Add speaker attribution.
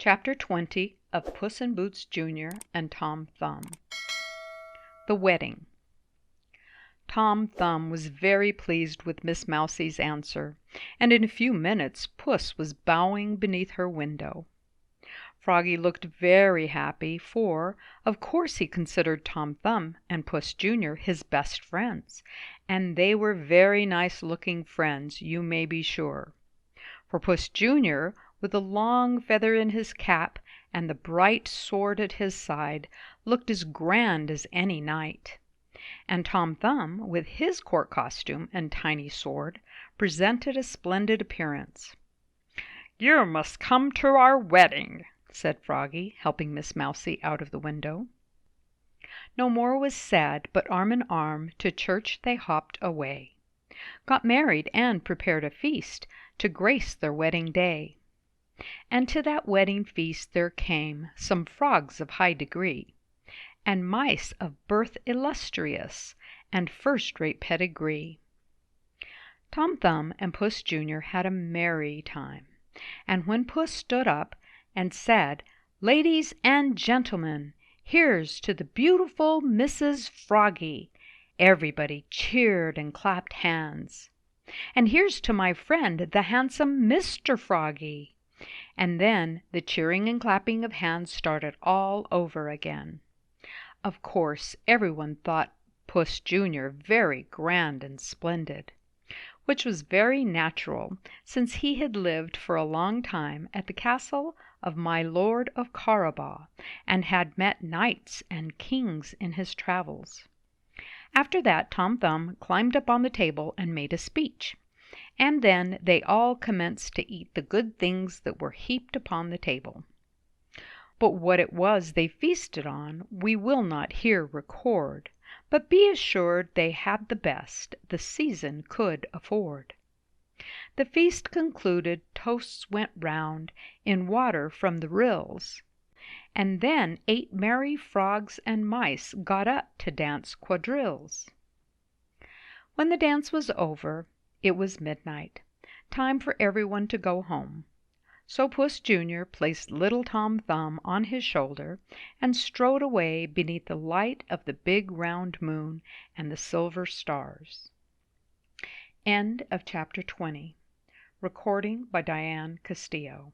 Speaker 1: Chapter 20 of Puss in Boots Jr. and Tom Thumb. The Wedding. Tom Thumb was very pleased with Miss Mousie's answer, and in a few minutes Puss was bowing beneath her window. Froggy looked very happy, for, of course, he considered Tom Thumb and Puss Jr. his best friends, and they were very nice-looking friends, you may be sure. For Puss Jr., with the long feather in his cap and the bright sword at his side, looked as grand as any knight. And Tom Thumb, with his court costume and tiny sword, presented a splendid appearance. "You must come to our wedding," said Froggy, helping Miss Mousie out of the window. No more was said, but arm in arm to church they hopped away, got married and prepared a feast to grace their wedding day. And to that wedding feast there came some frogs of high degree, and mice of birth illustrious and first-rate pedigree. Tom Thumb and Puss Jr. had a merry time, and when Puss stood up and said, "Ladies and gentlemen, here's to the beautiful Mrs. Froggy," everybody cheered and clapped hands. "And here's to my friend, the handsome Mr. Froggy." And then the cheering and clapping of hands started all over again. Of course, everyone thought Puss Jr. very grand and splendid, which was very natural, since he had lived for a long time at the castle of my Lord of Carabas, and had met knights and kings in his travels. After that Tom Thumb climbed up on the table and made a speech, and then they all commenced to eat the good things that were heaped upon the table. But what it was they feasted on we will not here record, but be assured they had the best the season could afford. The feast concluded, toasts went round in water from the rills, and then 8 merry frogs and mice got up to dance quadrilles. When the dance was over, it was midnight, time for everyone to go home. So Puss Jr. placed little Tom Thumb on his shoulder and strode away beneath the light of the big round moon and the silver stars. End of chapter 20. Recording by Diane Castillo.